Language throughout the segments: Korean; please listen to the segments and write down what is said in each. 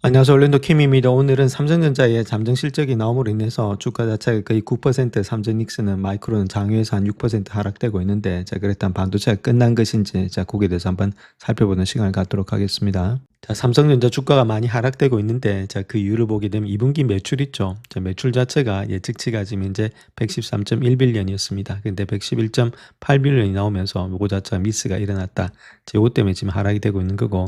안녕하세요. 올랜도 킴입니다. 오늘은 삼성전자의 잠정 실적이 나옴으로 인해서 주가 자체가 거의 9%, 삼성닉스는 마이크로는 장외에서 한 6% 하락되고 있는데, 자, 그렇다면 반도체가 끝난 것인지, 자, 거기에 대해서 한번 살펴보는 시간을 갖도록 하겠습니다. 자, 삼성전자 주가가 많이 하락되고 있는데, 자, 그 이유를 보게 되면 2분기 매출 있죠. 자, 매출 자체가 예측치가 지금 이제 113.1빌리언이었습니다. 근데 111.8빌리언이 나오면서 요거 자체가 미스가 일어났다. 자, 요거 때문에 지금 하락이 되고 있는 거고,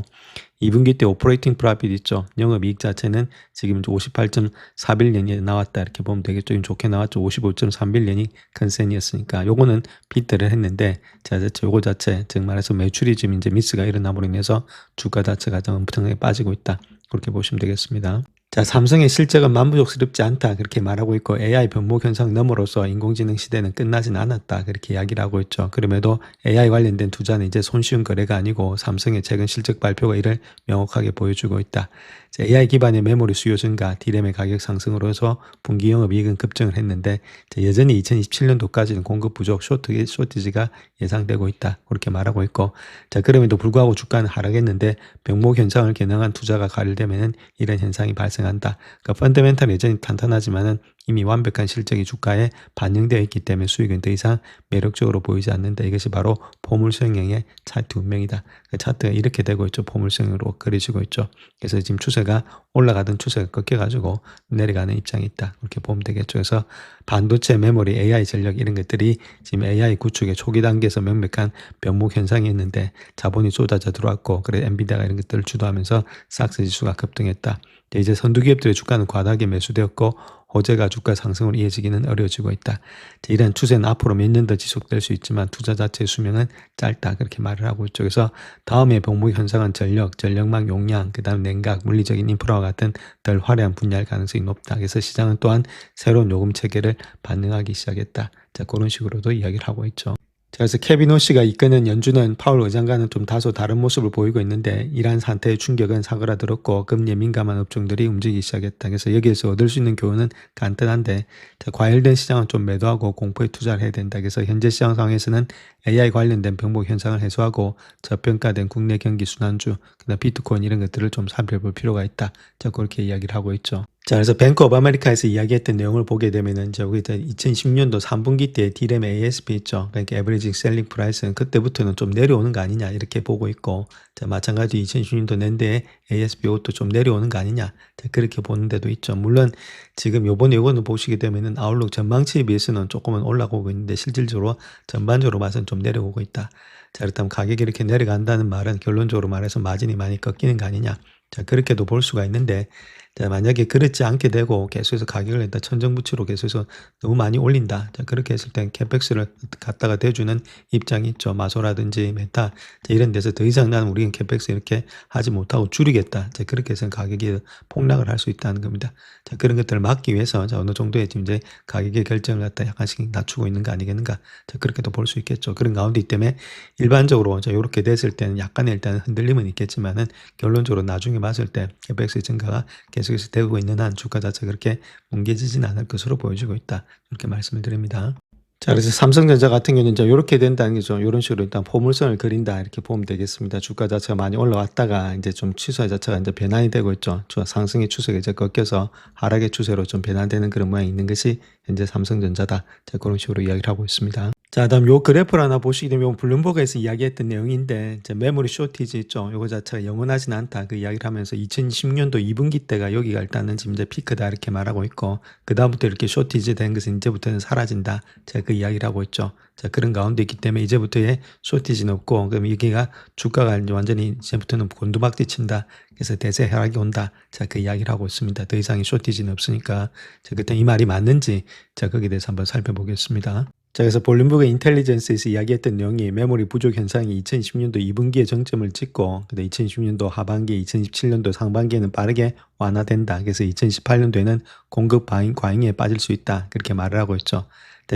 2분기 때 오퍼레이팅 프로핏 있죠. 영업이익 자체는 지금 58.4빌리언이 나왔다. 이렇게 보면 되겠죠. 좀 좋게 나왔죠. 55.3빌리언이 컨센이었으니까 요거는 비트를 했는데, 자, 요거 자체, 즉 말해서 매출이 지금 이제 미스가 일어남으로 인해서 주가 자체가 좀 엄청나게 빠지고 있다. 그렇게 보시면 되겠습니다. 자, 삼성의 실적은 만족스럽지 않다. 그렇게 말하고 있고, AI 변목 현상 너머로서 인공지능 시대는 끝나진 않았다. 그렇게 이야기를 하고 있죠. 그럼에도 AI 관련된 투자는 이제 손쉬운 거래가 아니고 삼성의 최근 실적 발표가 이를 명확하게 보여주고 있다. 자, AI 기반의 메모리 수요 증가, D램의 가격 상승으로 해서 분기 영업이익은 급증을 했는데, 자, 여전히 2027년도까지는 공급 부족, 쇼티지가 예상되고 있다. 그렇게 말하고 있고, 자, 그럼에도 불구하고 주가는 하락했는데 병목 현상을 겨냥한 투자가 가열되면은 이런 현상이 발생한다. 그러니까 펀더멘탈 여전히 탄탄하지만은 이미 완벽한 실적이 주가에 반영되어 있기 때문에 수익은 더 이상 매력적으로 보이지 않는다. 이것이 바로 포물선형의 차트 운명이다. 그 차트가 이렇게 되고 있죠. 포물선형으로 그려지고 있죠. 그래서 지금 추세가 올라가던 추세가 꺾여가지고 내려가는 입장이 있다. 그렇게 보면 되겠죠. 그래서 반도체, 메모리, AI 전력 이런 것들이 지금 AI 구축의 초기 단계에서 명백한 병목 현상이 있는데 자본이 쏟아져 들어왔고, 그래 엔비디아가 이런 것들을 주도하면서 삭스 지수가 급등했다. 이제 선두 기업들의 주가는 과다하게 매수되었고 호재가 주가 상승으로 이어지기는 어려워지고 있다. 이런 추세는 앞으로 몇 년 더 지속될 수 있지만 투자 자체의 수명은 짧다. 그렇게 말을 하고 있죠. 그래서 다음에 병목 현상은 전력, 전력망 용량, 그다음 냉각, 물리적인 인프라와 같은 덜 화려한 분야일 가능성이 높다. 그래서 시장은 또한 새로운 요금 체계를 반영하기 시작했다. 자, 그런 식으로도 이야기를 하고 있죠. 자, 그래서 케빈 호시가 이끄는 연준은 파월 의장과는 좀 다소 다른 모습을 보이고 있는데, 이러한 상태의 충격은 사그라들었고 금리에 민감한 업종들이 움직이기 시작했다. 그래서 여기에서 얻을 수 있는 교훈은 간단한데, 자, 과열된 시장은 좀 매도하고 공포에 투자를 해야 된다. 그래서 현재 시장 상황에서는 AI 관련된 병목 현상을 해소하고 저평가된 국내 경기 순환주, 그다음 비트코인 이런 것들을 좀 살펴볼 필요가 있다. 자, 그렇게 이야기를 하고 있죠. 자, 그래서 뱅크 오브 아메리카에서 이야기했던 내용을 보게 되면은 저기 2010년도 3분기 때 D램 ASP 있죠. 그러니까 Average Selling Price는 그때부터는 좀 내려오는 거 아니냐 이렇게 보고 있고, 자, 마찬가지로 2010년도 낸드에 ASP 이것도 좀 내려오는 거 아니냐, 자, 그렇게 보는 데도 있죠. 물론 지금 요번에 이거는 보시게 되면은 아웃룩 전망치에 비해서는 조금은 올라가고 있는데 실질적으로 전반적으로 봐서는 좀 내려오고 있다. 자, 그렇다면 가격이 이렇게 내려간다는 말은 결론적으로 말해서 마진이 많이 꺾이는 거 아니냐. 자, 그렇게도 볼 수가 있는데, 자, 만약에 그렇지 않게 되고 계속해서 가격을 일단 천정부치로 계속해서 너무 많이 올린다. 자, 그렇게 했을 땐 캐펙스를 갖다가 대주는 입장이 있죠. 마소라든지 메타, 자, 이런 데서 더 이상 나는 우리는 캐펙스 이렇게 하지 못하고 줄이겠다. 자, 그렇게 해서 가격이 폭락을 할 수 있다는 겁니다. 자, 그런 것들을 막기 위해서 자, 어느 정도의 지금 이제 가격의 결정을 갖다 약간씩 낮추고 있는 거 아니겠는가. 자, 그렇게도 볼 수 있겠죠. 그런 가운데 때문에 일반적으로 자, 이렇게 됐을 때는 약간의 일단 흔들림은 있겠지만은 결론적으로 나중에 봤을 때 캐펙스 증가가 계속해서 되고 있는 한 주가 자체가 그렇게 뭉개지진 않을 것으로 보여지고 있다. 이렇게 말씀을 드립니다. 자, 그래서 삼성전자 같은 경우는 이제 이렇게 된다는 거죠. 이런 식으로 일단 포물선을 그린다 이렇게 보면 되겠습니다. 주가 자체가 많이 올라왔다가 이제 좀 추세 자체가 이제 변환이 되고 있죠. 상승의 추세가 이제 꺾여서 하락의 추세로 좀 변환되는 그런 모양이 있는 것이 현재 삼성전자다. 자, 그런 식으로 이야기를 하고 있습니다. 자, 다음 요 그래프를 하나 보시게 되면 블룸버그에서 이야기했던 내용인데, 이제 메모리 쇼티지 있죠. 요거 자체가 영원하진 않다. 그 이야기를 하면서 2010년도 2분기 때가 여기가 일단은 지금 이제 피크다 이렇게 말하고 있고, 그다음부터 이렇게 쇼티지 된 것은 이제부터는 사라진다. 제가 그 이야기를 하고 있죠. 자, 그런 가운데 있기 때문에 이제부터의 쇼티지는 없고, 그럼 여기가 주가가 이제 완전히 이제부터는 곤두박질 친다. 그래서 대세 하락이 온다. 자, 그 이야기를 하고 있습니다. 더 이상의 쇼티지는 없으니까. 자, 그때 이 말이 맞는지, 자, 거기에 대해서 한번 살펴보겠습니다. 자, 그래서 볼룸버그 인텔리전스에서 이야기했던 내용이 메모리 부족 현상이 2010년도 2분기에 정점을 찍고, 근데 2010년도 하반기, 2017년도 상반기에는 빠르게 완화된다. 그래서 2018년도에는 공급 과잉에 빠질 수 있다. 그렇게 말을 하고 있죠.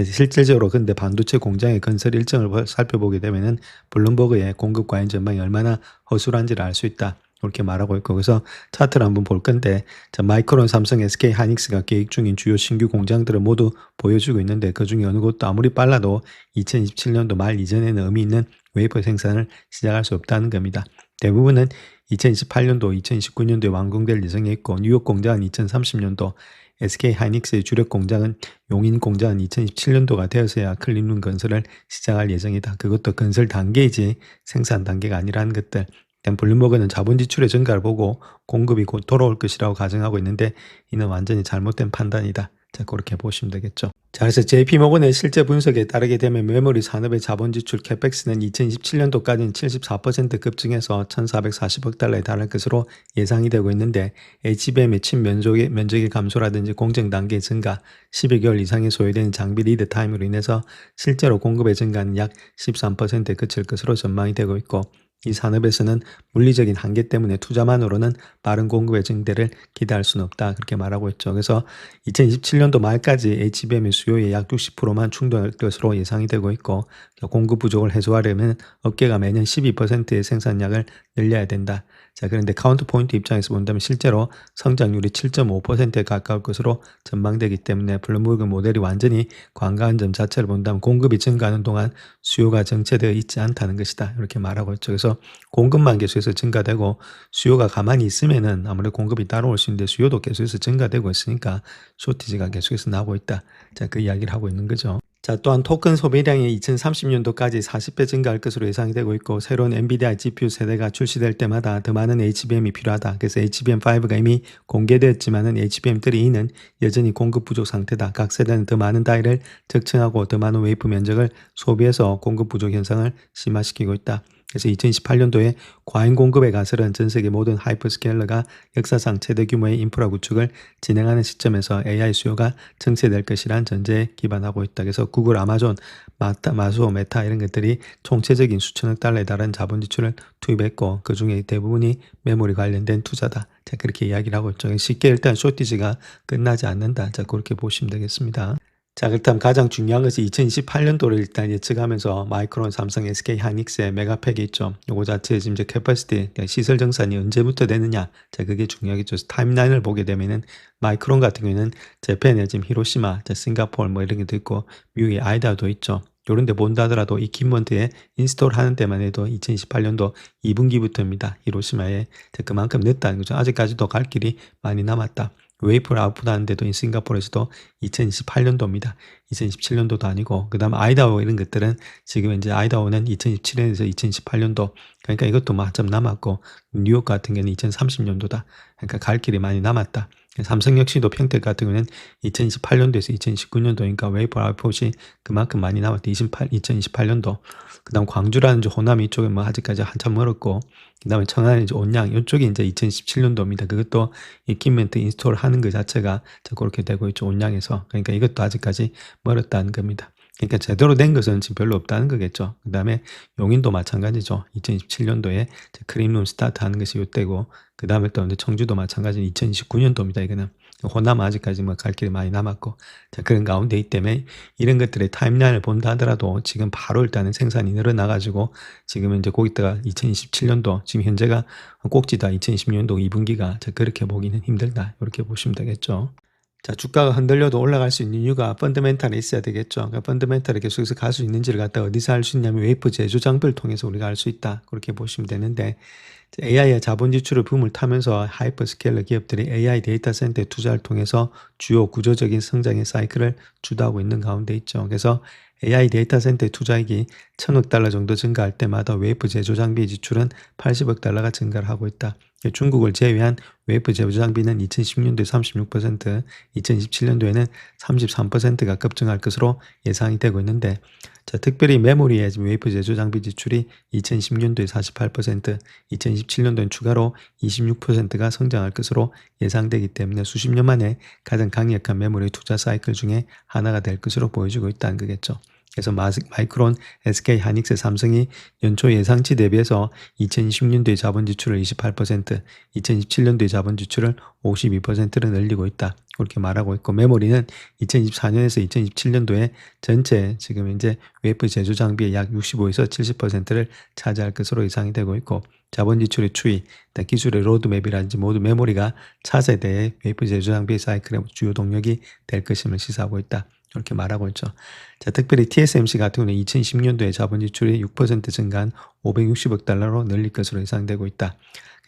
실질적으로 근데 반도체 공장의 건설 일정을 살펴보게 되면은 블룸버그의 공급 과잉 전망이 얼마나 허술한지를 알 수 있다. 그렇게 말하고 있고, 그래서 차트를 한번 볼 건데, 자, 마이크론, 삼성, SK 하이닉스가 계획 중인 주요 신규 공장들을 모두 보여주고 있는데, 그 중에 어느 곳도 아무리 빨라도 2027년도 말 이전에는 의미 있는 웨이퍼 생산을 시작할 수 없다는 겁니다. 대부분은 2028년도, 2019년도에 완공될 예정에 있고 뉴욕 공장은 2030년도, SK 하이닉스의 주력 공장은 용인 공장은 2017년도가 되어서야 클린룸 건설을 시작할 예정이다. 그것도 건설 단계이지 생산 단계가 아니라는 것들. 일단 블룸버그는 자본 지출의 증가를 보고 공급이 곧 돌아올 것이라고 가정하고 있는데 이는 완전히 잘못된 판단이다. 자, 그렇게 보시면 되겠죠. 자, 그래서 JP모건의 실제 분석에 따르게 되면 메모리 산업의 자본 지출 캐펙스는 2027년도까지는 74% 급증해서 1,440억 달러에 달할 것으로 예상이 되고 있는데 HBM의 칩 면적의 감소라든지 공정 단계의 증가, 12개월 이상이 소요되는 장비 리드 타임으로 인해서 실제로 공급의 증가는 약 13%에 그칠 것으로 전망이 되고 있고 이 산업에서는 물리적인 한계 때문에 투자만으로는 빠른 공급의 증대를 기대할 수는 없다. 그렇게 말하고 있죠. 그래서 2027년도 말까지 HBM의 수요의 약 60%만 충족할 것으로 예상이 되고 있고 공급 부족을 해소하려면 업계가 매년 12%의 생산량을 늘려야 된다. 자, 그런데 카운트 포인트 입장에서 본다면 실제로 성장률이 7.5%에 가까울 것으로 전망되기 때문에 블룸버그 모델이 완전히 관과한 점 자체를 본다면 공급이 증가하는 동안 수요가 정체되어 있지 않다는 것이다. 이렇게 말하고 있죠. 그래서 공급만 계속해서 증가되고 수요가 가만히 있으면은 아무래도 공급이 따라올 수 있는데 수요도 계속해서 증가되고 있으니까 쇼티지가 계속해서 나오고 있다. 자, 그 이야기를 하고 있는 거죠. 자, 또한 토큰 소비량이 2030년도까지 40배 증가할 것으로 예상이 되고 있고 새로운 엔비디아 GPU 세대가 출시될 때마다 더 많은 HBM이 필요하다. 그래서 HBM5가 이미 공개되었지만은 HBM3E는 여전히 공급 부족 상태다. 각 세대는 더 많은 다이를 적층하고 더 많은 웨이프 면적을 소비해서 공급 부족 현상을 심화시키고 있다. 그래서 2028년도에 과잉 공급의 가설은 전 세계 모든 하이퍼스케일러가 역사상 최대 규모의 인프라 구축을 진행하는 시점에서 AI 수요가 정체될 것이란 전제에 기반하고 있다. 그래서 구글, 아마존, 마소, 메타 이런 것들이 총체적인 수천억 달러에 달하는 자본 지출을 투입했고 그 중에 대부분이 메모리 관련된 투자다. 자, 그렇게 이야기를 하고 있죠. 쉽게 일단 쇼티지가 끝나지 않는다. 자, 그렇게 보시면 되겠습니다. 자, 그렇다면 가장 중요한 것이 2028년도를 일단 예측하면서 마이크론, 삼성, SK 하이닉스의 메가팩이 있죠. 요거 자체 지금 이제 캐퍼시티, 그러니까 시설 정산이 언제부터 되느냐. 자, 그게 중요하겠죠. 타임라인을 보게 되면은 마이크론 같은 경우에는 재팬에 지금 히로시마, 싱가포르 뭐 이런 게도 있고 미국의 아이다도 있죠. 요런 데 본다 하더라도 이퀴먼트에 인스톨 하는 데만 해도 2028년도 2분기부터입니다. 히로시마에. 자, 그만큼 늦다는 거죠. 아직까지도 갈 길이 많이 남았다. 웨이퍼를 아웃풋하는데도 싱가포르에서도 2028년도입니다. 2017년도도 아니고 그다음 아이다호 이런 것들은 지금 이제 아이다호는 2017년에서 2018년도 그러니까 이것도 한참 남았고 뉴욕 같은 경우는 2030년도다. 그러니까 갈 길이 많이 남았다. 삼성 역시도 평택 같은 경우는 2028년도에서 2019년도니까 웨이퍼 아웃풋이 그만큼 많이 남았다. 2028년도. 그다음 광주라는 호남 이쪽에 뭐 아직까지 한참 멀었고 그다음에 청안은 이제 온양 이쪽이 이제 2017년도입니다. 그것도 이퀴먼트 인스톨 하는 것 자체가 그렇게 되고 있죠. 온양에서. 그러니까 이것도 아직까지 멀었다는 겁니다. 그러니까 제대로 된 것은 지금 별로 없다는 거겠죠. 그다음에 용인도 마찬가지죠. 2027년도에 크림룸 스타트 하는 것이 이때고 그다음에 또 이제 청주도 마찬가지 2029년도입니다. 이거는 호남은 아직까지 뭐 갈 길이 많이 남았고 자, 그런 가운데 이 때문에 이런 것들의 타임라인을 본다 하더라도 지금 바로 일단은 생산이 늘어나 가지고 지금은 이제 거기다가 2027년도 지금 현재가 꼭지다. 2020년도 2분기가 그렇게 보기는 힘들다. 이렇게 보시면 되겠죠. 자, 주가가 흔들려도 올라갈 수 있는 이유가 펀더멘탈이 있어야 되겠죠. 그러니까 펀더멘탈이 계속해서 갈 수 있는지를 갖다 어디서 알 수 있냐면 웨이프 제조 장비를 통해서 우리가 알 수 있다. 그렇게 보시면 되는데 AI의 자본 지출의 붐을 타면서 하이퍼스케일러 기업들이 AI 데이터 센터에 투자를 통해서 주요 구조적인 성장의 사이클을 주도하고 있는 가운데 있죠. 그래서 AI 데이터 센터의 투자액이 1,000억 달러 정도 증가할 때마다 웨이프 제조 장비 지출은 80억 달러가 증가를 하고 있다. 중국을 제외한 웨이프 제조 장비는 2010년도에 36%, 2017년도에는 33%가 급증할 것으로 예상이 되고 있는데 자, 특별히 메모리의 웨이프 제조 장비 지출이 2010년도에 48%, 2017년도엔 추가로 26%가 성장할 것으로 예상되기 때문에 수십 년 만에 가장 강력한 메모리 투자 사이클 중에 하나가 될 것으로 보여지고 있다는 거겠죠. 그래서 마이크론, SK, 하이닉스, 삼성이 연초 예상치 대비해서 2020년도의 자본 지출을 28%, 2017년도의 자본 지출을 52%를 늘리고 있다. 그렇게 말하고 있고 메모리는 2024년에서 2027년도에 전체 지금 이제 웨이프 제조 장비의 약 65에서 70%를 차지할 것으로 예상이 되고 있고 자본 지출의 추이, 기술의 로드맵이라든지 모두 메모리가 차세대의 웨이프 제조 장비 사이클의 주요 동력이 될 것임을 시사하고 있다. 이렇게 말하고 있죠. 자, 특별히 TSMC 같은 경우는 2010년도에 자본 지출이 6% 증가한 560억 달러로 늘릴 것으로 예상되고 있다.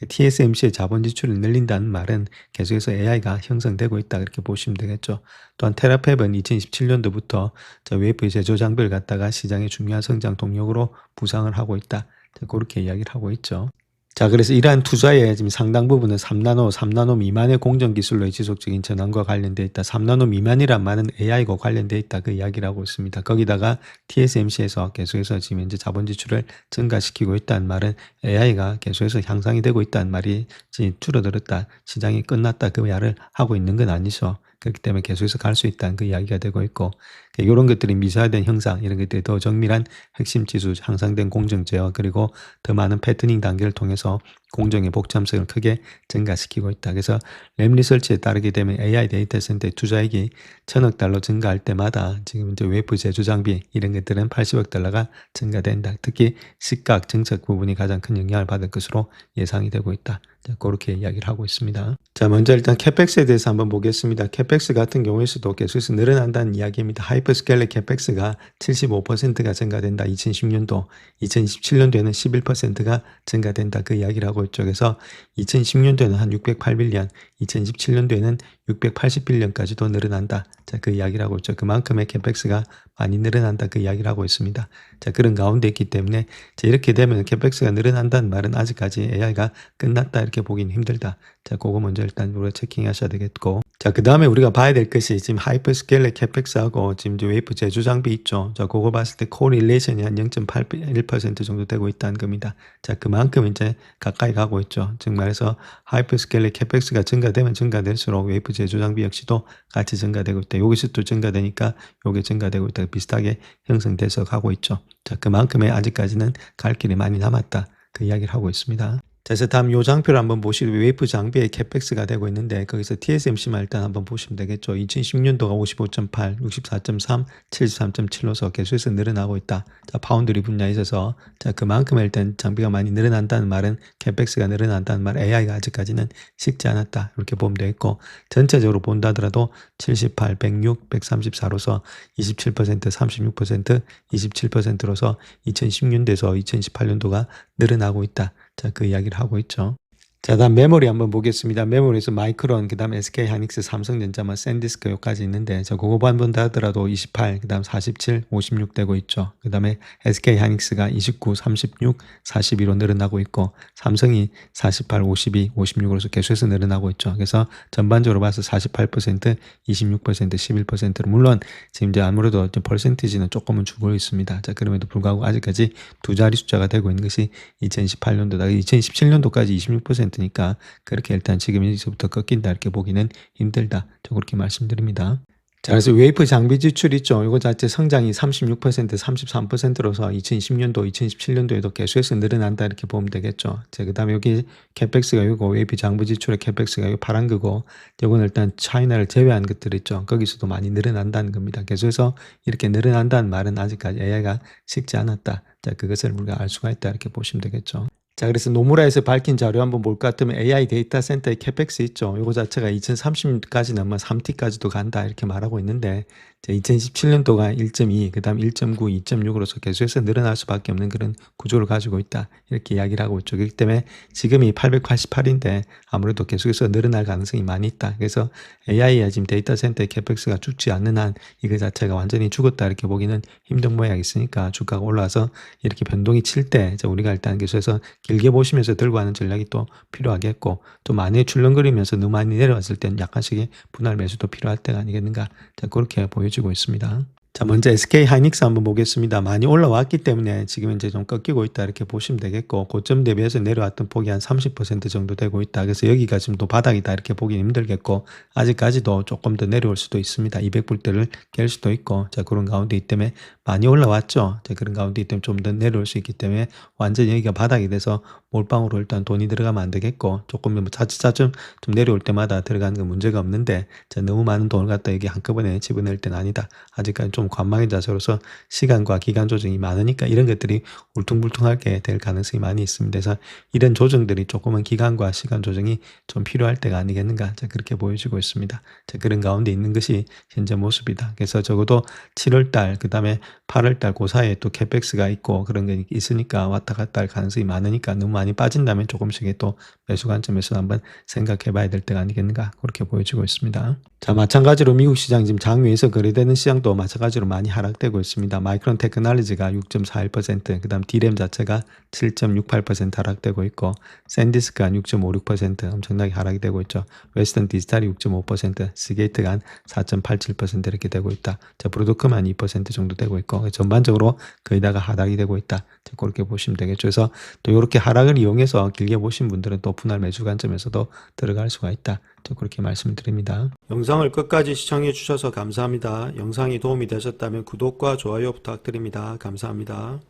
TSMC의 자본 지출을 늘린다는 말은 계속해서 AI가 형성되고 있다 그렇게 보시면 되겠죠. 또한 테라팹은 2017년도부터 웨이프 제조 장비를 갖다가 시장의 중요한 성장 동력으로 부상을 하고 있다. 자, 그렇게 이야기를 하고 있죠. 자, 그래서 이러한 투자의 지금 상당 부분은 3나노 미만의 공정 기술로의 지속적인 전환과 관련돼 있다. 3나노 미만이란 말은 AI과 관련돼 있다. 그 이야기를 하고 있습니다. 거기다가 TSMC에서 계속해서 지금 현재 자본 지출을 증가시키고 있다는 말은 AI가 계속해서 향상이 되고 있다는 말이 지금 줄어들었다. 시장이 끝났다. 그 말을 하고 있는 건 아니죠. 그렇기 때문에 계속해서 갈 수 있다는 그 이야기가 되고 있고, 이런 것들이 미사화된 형상, 이런 것들이 더 정밀한 핵심 지수, 향상된 공정 제어, 그리고 더 많은 패터닝 단계를 통해서 공정의 복잡성을 크게 증가시키고 있다. 그래서 램 리서치에 따르게 되면 AI 데이터 센터의 투자액이 1,000억 달러 증가할 때마다 지금 이제 웨이프 제조 장비 이런 것들은 80억 달러가 증가된다. 특히 시각 정책 부분이 가장 큰 영향을 받을 것으로 예상이 되고 있다. 자, 그렇게 이야기를 하고 있습니다. 자, 먼저 일단 캐펙스에 대해서 한번 보겠습니다. 캐펙스 같은 경우에서도 계속해서 늘어난다는 이야기입니다. 하이퍼스케일러 캐펙스가 75%가 증가된다. 2010년도, 2017년도에는 11%가 증가된다. 그 이야기를 하고 있죠. 그래서 2010년도에는 한 608빌리언, 2017년도에는 680빌리언까지도 늘어난다. 자, 그 이야기를 하고 있죠. 그만큼의 캐펙스가 많이 늘어난다. 그 이야기를 하고 있습니다. 자, 그런 가운데 있기 때문에 자, 이렇게 되면 캐펙스가 늘어난다는 말은 아직까지 AI가 끝났다 이렇게 보기는 힘들다. 자, 그거 먼저 일단 우리가 체킹하셔야 되겠고, 자, 그 다음에 우리가 봐야 될 것이 지금 하이퍼스케일러 캐펙스하고 지금 이제 웨이프 제조 장비 있죠. 자, 그거 봤을 때 코릴레이션이 한 0.81% 정도 되고 있다는 겁니다. 자, 그만큼 이제 가까이 가고 있죠. 즉 말해서 하이퍼스케일러 캐펙스가 증가되면 증가될수록 웨이프 제조 장비 역시도 같이 증가되고 있다. 여기서 또 증가되니까 요게 증가되고 있다. 비슷하게 형성돼서 가고 있죠. 자, 그만큼의 아직까지는 갈 길이 많이 남았다. 그 이야기를 하고 있습니다. 자, 그래서 다음 요 장표를 한번 보시고 웨이프 장비의 캐펙스가 되고 있는데 거기서 TSMC만 일단 한번 보시면 되겠죠. 2010년도가 55.8, 64.3, 73.7로서 계속해서 늘어나고 있다. 자, 파운드리 분야에 있어서 자, 그만큼 일단 장비가 많이 늘어난다는 말은 캐펙스가 늘어난다는 말, AI가 아직까지는 식지 않았다. 이렇게 보면 되겠고 전체적으로 본다 하더라도 78, 106, 134로서 27%, 36%, 27%로서 2010년도에서 2018년도가 늘어나고 있다. 자, 그 이야기를 하고 있죠. 자, 다음 메모리 한번 보겠습니다. 메모리에서 마이크론, 그 다음 SK 하이닉스, 삼성전자, 샌디스크 요까지 있는데, 자, 그거 한번 하더라도 28, 그 다음 47, 56 되고 있죠. 그 다음에 SK 하이닉스가 29, 36, 42로 늘어나고 있고, 삼성이 48, 52, 56으로서 계속해서 늘어나고 있죠. 그래서 전반적으로 봐서 48%, 26%, 11%로, 물론 지금 이제 아무래도 퍼센티지는 조금은 줄고 있습니다. 자, 그럼에도 불구하고 아직까지 두 자리 숫자가 되고 있는 것이 2018년도다. 2017년도까지 26%니까 그렇게 일단 지금 여기서부터 꺾인다 이렇게 보기는 힘들다. 저 그렇게 말씀드립니다. 자, 그래서 웨이프 장비 지출 있죠. 이거 자체 성장이 36%, 33%로서 2010년도, 2017년도에도 계속해서 늘어난다 이렇게 보면 되겠죠. 자, 그 다음에 여기 캐펙스가 이거 웨이프 장비 지출의 캐펙스가 이거 파란 거고, 이거는 일단 차이나를 제외한 것들 있죠. 거기서도 많이 늘어난다는 겁니다. 계속해서 이렇게 늘어난다는 말은 아직까지 AI가 식지 않았다. 자, 그것을 우리가 알 수가 있다 이렇게 보시면 되겠죠. 자, 그래서 노무라에서 밝힌 자료 한번 볼 것 같으면 AI 데이터 센터의 캐펙스 있죠. 이거 자체가 2030까지는 아마 3T까지도 간다 이렇게 말하고 있는데 2017년도가 1.2, 그 다음 1.9, 2.6으로서 계속해서 늘어날 수밖에 없는 그런 구조를 가지고 있다. 이렇게 이야기를 하고 있죠. 그렇기 때문에 지금이 888인데 아무래도 계속해서 늘어날 가능성이 많이 있다. 그래서 AI야 지금 데이터 센터의 캐펙스가 죽지 않는 한 이거 자체가 완전히 죽었다 이렇게 보기는 힘든 모양이 있으니까 주가가 올라와서 이렇게 변동이 칠 때 우리가 일단 계속해서 길게 보시면서 들고 가는 전략이 또 필요하겠고 또 많이 출렁거리면서 너무 많이 내려왔을 때는 약간씩의 분할 매수도 필요할 때가 아니겠는가. 자, 그렇게 보여지고 있습니다. 자, 먼저 SK 하이닉스 한번 보겠습니다. 많이 올라왔기 때문에 지금 이제 좀 꺾이고 있다 이렇게 보시면 되겠고 고점 대비해서 내려왔던 폭이 한 30% 정도 되고 있다. 그래서 여기가 지금 또 바닥이다 이렇게 보기 힘들겠고 아직까지도 조금 더 내려올 수도 있습니다. 200불대를 깰 수도 있고 자, 그런 가운데 있기 때문에 많이 올라왔죠. 자, 그런 가운데 있기 때문에 좀 더 내려올 수 있기 때문에 완전히 여기가 바닥이 돼서 몰빵으로 일단 돈이 들어가면 안 되겠고 조금 뭐 차츰 좀 내려올 때마다 들어가는 건 문제가 없는데 자, 너무 많은 돈을 갖다 여기 한꺼번에 집어넣을 때는 아니다. 아직까지 좀 좀 관망의 자세로서 시간과 기간 조정이 많으니까 이런 것들이 울퉁불퉁하게 될 가능성이 많이 있습니다. 그래서 이런 조정들이 조금은 기간과 시간 조정이 좀 필요할 때가 아니겠는가, 자, 그렇게 보여지고 있습니다. 자, 그런 가운데 있는 것이 현재 모습이다. 그래서 적어도 7월달, 그 다음에 8월달 그 사이에 또 캐펙스가 있고 그런 게 있으니까 왔다 갔다 할 가능성이 많으니까 너무 많이 빠진다면 조금씩의 또 매수 관점에서 한번 생각해 봐야 될 때가 아니겠는가, 그렇게 보여지고 있습니다. 자, 마찬가지로 미국 시장 지금 장외에서 거래되는 시장도 마찬가지로 많이 하락되고 있습니다. 마이크론 테크놀로지가 6.41%, 그 다음 D램 자체가 7.68% 하락되고 있고, 샌디스크가 6.56% 엄청나게 하락이 되고 있죠. 웨스턴 디지털이 6.5%, 시게이트가 한 4.87% 이렇게 되고 있다. 자, 브로드컴은 2% 정도 되고 있고, 전반적으로 거의 다가 하락이 되고 있다. 자, 그렇게 보시면 되겠죠. 그래서 또 이렇게 하락을 이용해서 길게 보신 분들은 또 분할 매수 관점에서도 들어갈 수가 있다. 저 그렇게 말씀을 드립니다. 영상을 끝까지 시청해 주셔서 감사합니다. 영상이 도움이 되셨다면 구독과 좋아요 부탁드립니다. 감사합니다.